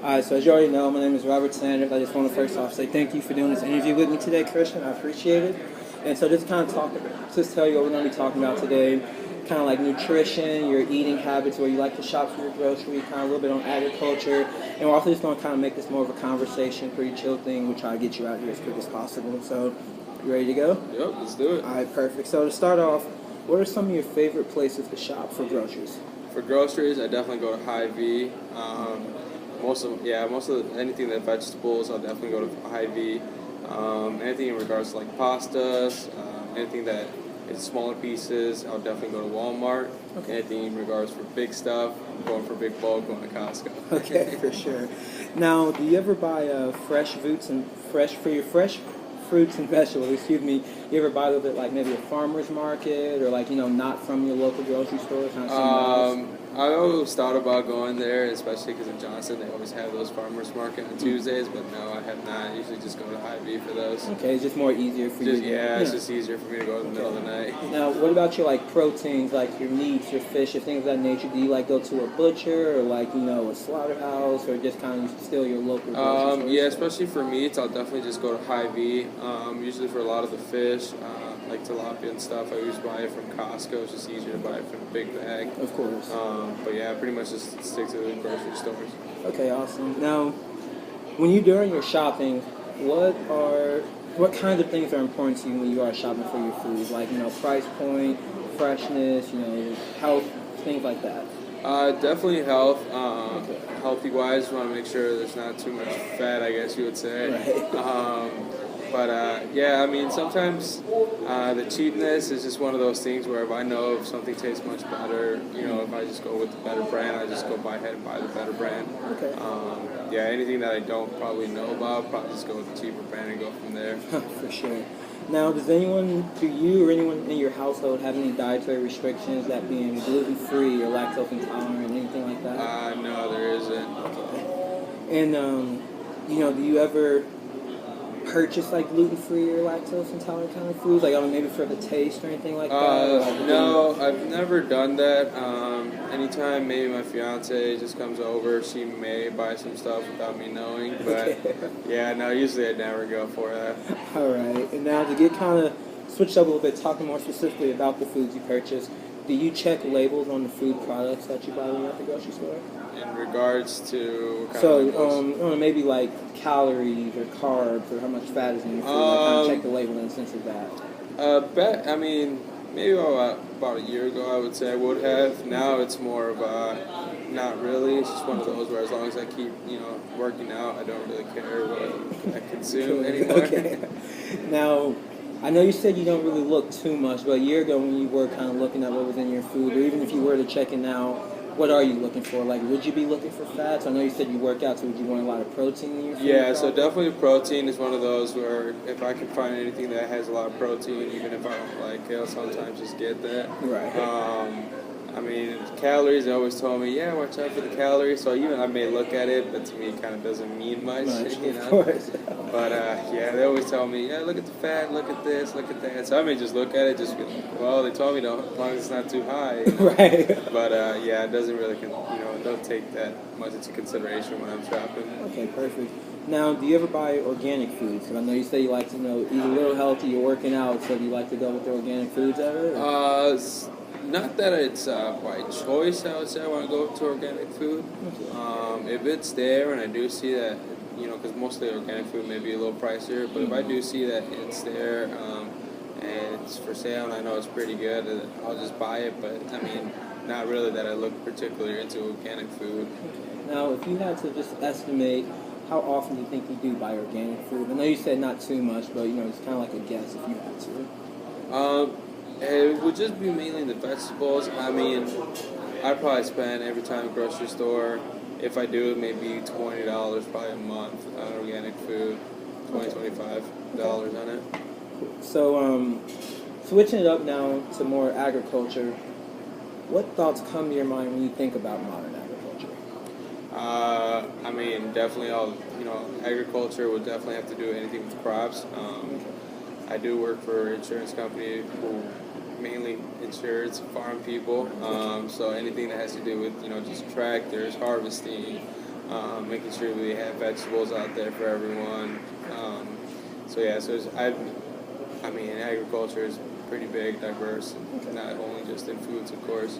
Alright, so as you already know, my name is Robert Sanders. I just want to first off say thank you for doing this interview with me today, Christian. I appreciate it. And so just tell you what we're going to be talking about today. Kind of like nutrition, your eating habits, where you like to shop for your groceries, kind of a little bit on agriculture. And we're also just going to kind of make this more of a conversation, pretty chill thing. We'll try to get you out here as quick as possible. So, you ready to go? Yep, let's do it. Alright, perfect. So to start off, what are some of your favorite places to shop for groceries? For groceries, I definitely go to Hy-Vee. Most of anything that vegetables, I'll definitely go to Hy-Vee. Anything in regards to like pastas, anything that is smaller pieces, I'll definitely go to Walmart. Okay. Anything in regards for big stuff, I'm going for big bulk, going to Costco. Okay, for sure. Now, do you ever buy fresh fruits and fruits and vegetables? Excuse me. You ever buy a little bit like maybe a farmer's market or like not from your local grocery store? Kind of I always thought about going there, especially because in Johnson they always have those farmers market on Tuesdays, but no, I have not. I usually just go to Hy-Vee for those. Okay, it's just more easier for you. It's just easier for me to go in the middle of the night. Now, what about your like proteins, like your meats, your fish, your things of that nature? Do you like go to a butcher or like a slaughterhouse, or just kind of still your local grocery store? Yeah, especially for meats, I'll definitely just go to Hy-Vee. Usually for a lot of the fish, like tilapia and stuff, I usually buy it from Costco. It's just easier to buy it from a big bag. Of course. But yeah, I pretty much just stick to the grocery stores. Okay, awesome. Now, when you're doing your shopping, what kinds of things are important to you when you are shopping for your food? Like, price point, freshness, health, things like that. Definitely health. Okay. Healthy-wise, want to make sure there's not too much fat, I guess you would say. Right. Yeah, I mean, sometimes the cheapness is just one of those things where if I know if something tastes much better, if I just go with the better brand, I just go ahead and buy the better brand. Okay. Yeah, anything that I don't probably know about, probably just go with the cheaper brand and go from there. For sure. Now, do you or anyone in your household have any dietary restrictions, that being gluten-free or lactose intolerant, anything like that? No, there isn't. Okay. And, do you ever purchase like gluten-free or lactose intolerant kind of foods, like maybe for the taste or anything like that? No, I've never done that. Anytime maybe my fiance just comes over, she may buy some stuff without me knowing, but yeah, no, usually I never go for that. All right, and now to get kind of switched up a little bit, talking more specifically about the foods you purchase, do you check labels on the food products that you buy when you're at the grocery store? In regards to maybe like calories or carbs or how much fat is in your food, like kind of check the label in the sense of that. Maybe about a year ago I would say I would have. Now it's more of not really. It's just one of those where as long as I keep working out, I don't really care what I consume anymore. Okay. Now, I know you said you don't really look too much, but a year ago when you were kind of looking at what was in your food, or even if you were to check it now, what are you looking for? Like, would you be looking for fats? I know you said you work out, so would you want a lot of protein in your food? Yeah, so definitely protein is one of those where if I can find anything that has a lot of protein, even if I don't like it, I'll sometimes just get that. Right. Calories, they always told me, yeah, watch out for the calories. So even I may look at it, but to me it kind of doesn't mean much, Of course. But they always tell me, yeah, look at the fat, look at this, look at that. So I may just look at it, just be like, well, they told me no, as long as it's not too high. Right. But it doesn't really, don't take that much into consideration when I'm shopping. Okay, perfect. Now, do you ever buy organic foods? Because I know you say you like to eat a little healthy, you're working out, so do you like to go with the organic foods ever? Not that it's by choice, I would say I want to go to organic food. Okay. If it's there and I do see that, because mostly organic food may be a little pricier, but if I do see that it's there and it's for sale and I know it's pretty good, I'll just buy it. But, not really that I look particularly into organic food. Okay. Now, if you had to just estimate, how often do you think you do buy organic food? I know you said not too much, but, it's kind of like a guess if you had to. It would just be mainly the vegetables. I'd probably spend every time at the grocery store, if I do, maybe $20 probably a month on organic food, $25 on it. So, switching it up now to more agriculture, what thoughts come to your mind when you think about modern agriculture? Definitely agriculture would definitely have to do anything with crops. I do work for an insurance company who mainly insures farm people. So anything that has to do with, just tractors, harvesting, making sure we have vegetables out there for everyone. I mean, agriculture is pretty big, diverse, not only just in foods, of course.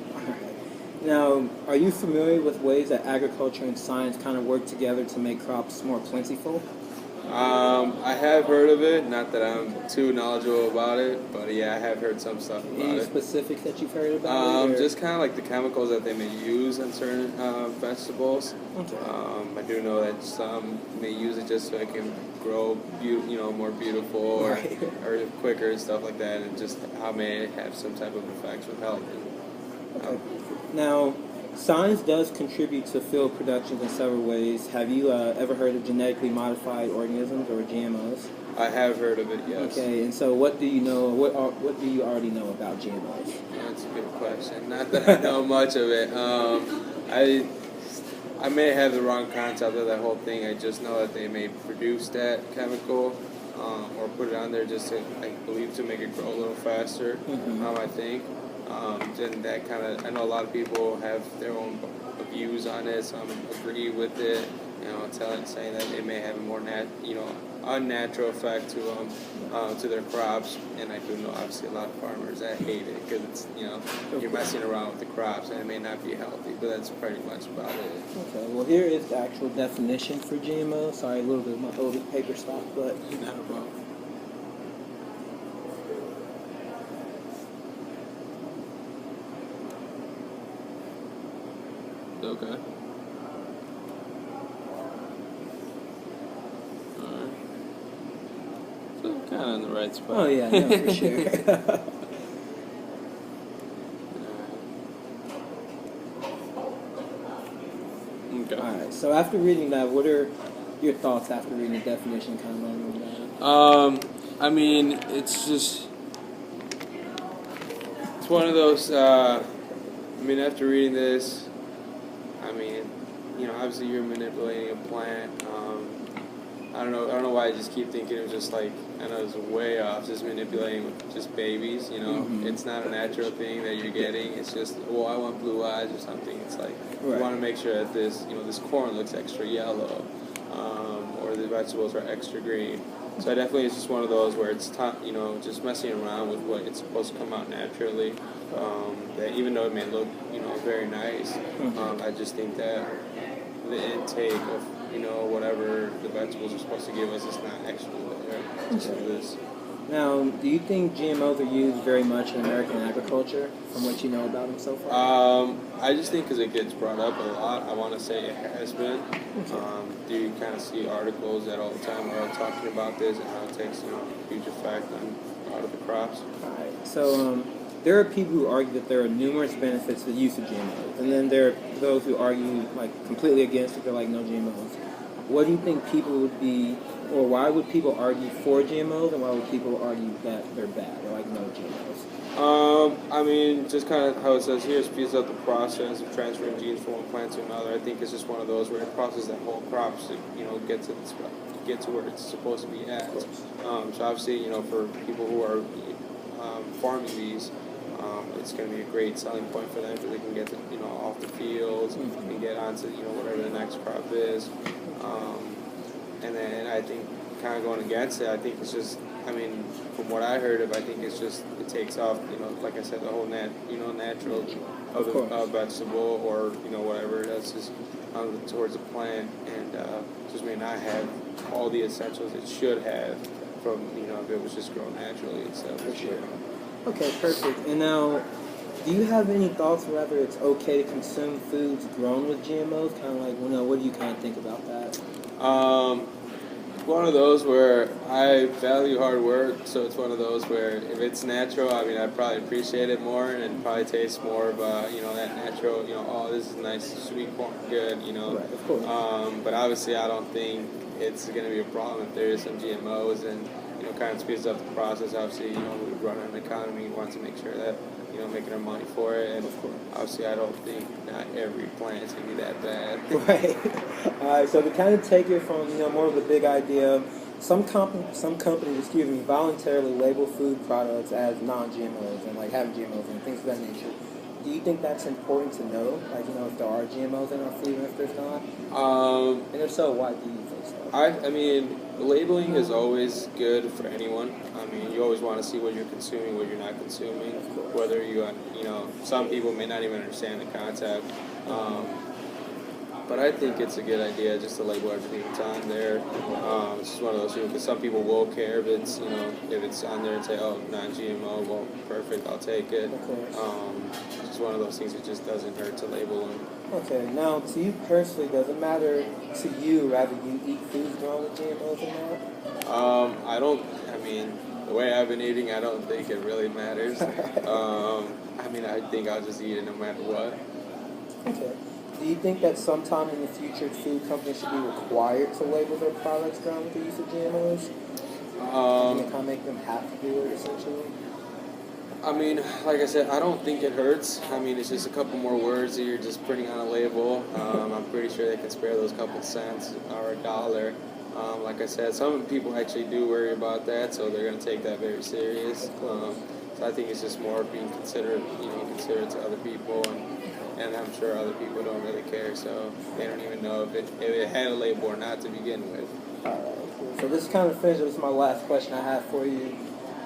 Now, are you familiar with ways that agriculture and science kind of work together to make crops more plentiful? I have heard of it, not that I'm too knowledgeable about it, but yeah, I have heard some stuff about Any it. specifics that you've heard about it? Just kind of like the chemicals that they may use on certain vegetables. Okay. I do know that some may use it just so it can grow, more beautiful or, Right. or quicker and stuff like that, and just how may it have some type of effects with health. Okay. Now, science does contribute to field productions in several ways. Have you ever heard of genetically modified organisms or GMOs? I have heard of it, yes. Okay, and so what do you know? What do you already know about GMOs? That's a good question. Not that I know much of it. I may have the wrong concept of that whole thing. I just know that they may produce that chemical or put it on there just to, I believe, to make it grow a little faster. I think. Then that kind of, I know a lot of people have their own views on it. Some agree with it. Saying that it may have a more unnatural effect to their crops, and I do know obviously a lot of farmers that hate it because it's you're messing around with the crops and it may not be healthy, but that's pretty much about it. Okay, well here is the actual definition for GMO. Sorry, a little bit of my old paper stock, but Not a problem. Okay. Alright. So kind of in the right spot. oh yeah, no, for sure. Okay. All right. So after reading that, what are your thoughts after reading the definition? Kind of learning about it. I mean, it's just it's one of those. After reading this, obviously you're manipulating a plant. I don't know why I just keep thinking it was just like, I know it's way off, just manipulating with just babies. It's not a natural thing that you're getting. It's just, well, I want blue eyes or something. It's like you want to make sure that this corn looks extra yellow, or the vegetables are extra green. So I definitely, it's just one of those where it's just messing around with what it's supposed to come out naturally. That even though it may look very nice, I just think that the intake of whatever the vegetables are supposed to give us is not actually there. So this. Now, do you think GMOs are used very much in American agriculture, from what you know about them so far? I just think because it gets brought up a lot, I want to say it has been. Do you kind of see articles that all the time where I'm talking about this and how it takes a huge effect on a lot of the crops? All right. So there are people who argue that there are numerous benefits to the use of GMOs, and then there are those who argue completely against it. They're like, no GMOs. What do you think people would be, or why would people argue for GMOs, and why would people argue that they're bad, or no GMOs? Just kind of how it says here, speeds up the process of transferring genes from one plant to another. I think it's just one of those where it processes that whole crop to, get to where it's supposed to be at. So obviously, for people who are farming these, it's going to be a great selling point for them because they can get off the fields and get onto whatever the next crop is. And then I think kind of going against it, I think it's just, from what I heard of, I think it's just, it takes off, like I said, the whole natural of the vegetable or, whatever that's just towards the plant, and just may not have all the essentials it should have from, if it was just grown naturally itself. For sure. Okay, perfect. And now, do you have any thoughts whether it's okay to consume foods grown with GMOs? Kind of what do you kind of think about that? One of those where I value hard work, so it's one of those where if it's natural, I'd probably appreciate it more and probably taste more of, that natural, oh, this is nice, sweet corn, good, Right, of course. But obviously I don't think it's going to be a problem if there is some GMOs and, kind of speeds up the process. Obviously, we run an economy, we want to make sure that, making our money for it, and of course. Obviously I don't think not every plant is going to be that bad. Right. All right, so to kind of take it from, more of the big idea, some companies, voluntarily label food products as non-GMOs and having GMOs and things of that nature. Do you think that's important to know? Like, if there are GMOs in our food and if there's not? And if so, why do you think so? I mean, labeling is always good for anyone. I mean, you always want to see what you're consuming, what you're not consuming. Whether some people may not even understand the concept. But I think it's a good idea just to label everything that's on there. It's just one of those things because some people will care if it's on there and say, oh, non-GMO, well, perfect, I'll take it. It's just one of those things that just doesn't hurt to label them. Okay, now to you personally, does it matter to you rather you eat foods grown with GMOs or not? I mean, the way I've been eating, I don't think it really matters. I mean, I think I'll just eat it no matter what. Okay. Do you think that sometime in the future food companies should be required to label their products grown with the use of GMOs? And kind of make them have to do it, essentially? I mean, like I said, I don't think it hurts. I mean, it's just a couple more words that you're just putting on a label. I'm pretty sure they can spare those couple cents or $1. Like I said, some people actually do worry about that, so they're going to take that very serious. So I think it's just more being considerate to other people, and I'm sure other people don't really care, so they don't even know if it had a label or not to begin with. So this kind of finishes. This is my last question I have for you.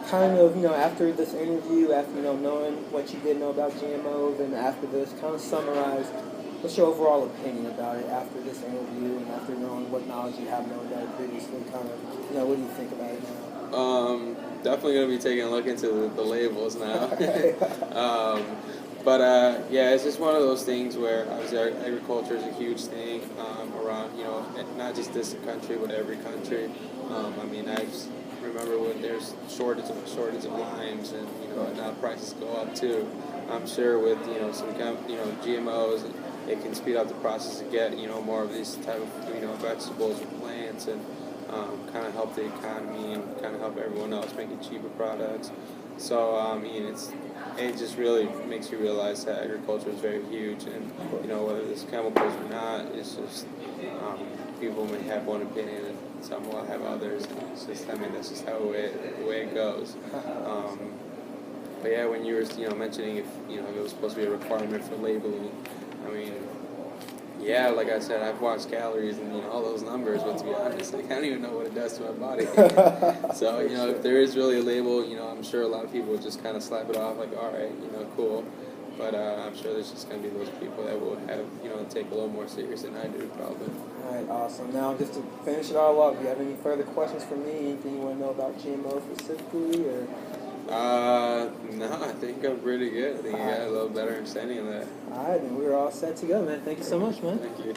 Kind of, after this interview, after, knowing what you did know about GMOs, and after this, kind of summarize, what's your overall opinion about it after this interview and after knowing what knowledge you have known about it previously? Kind of, what do you think about it now? Definitely going to be taking a look into the labels now. Yeah, it's just one of those things where obviously agriculture is a huge thing around, not just this country, but every country. I mean, I remember when there's shortage of limes, and now prices go up too. I'm sure with some GMOs, it can speed up the process to get more of these type of vegetables or plants, and kind of help the economy and kind of help everyone else making cheaper products. So I mean, it just really makes you realize that agriculture is very huge, and whether there's chemicals or not, it's just people may have one opinion and some will have others. And it's just, I mean, that's just how the way it goes. But yeah, when you were mentioning if it was supposed to be a requirement for labeling, I mean, yeah, like I said, I've watched calories and all those numbers, but to be honest, I don't even know what it does to my body. So if there is really a label, I'm sure a lot of people would just kind of slap it off like, all right, cool. But I'm sure there's just going to be those people that will have take a little more serious than I do, probably. All right, awesome. Now, just to finish it all up, do you have any further questions for me? Anything you want to know about GMO specifically, or? No, I think I'm pretty good. I think you got a little better understanding of that. All right, then we're all set to go, man. Thank you so much, man. Thank you.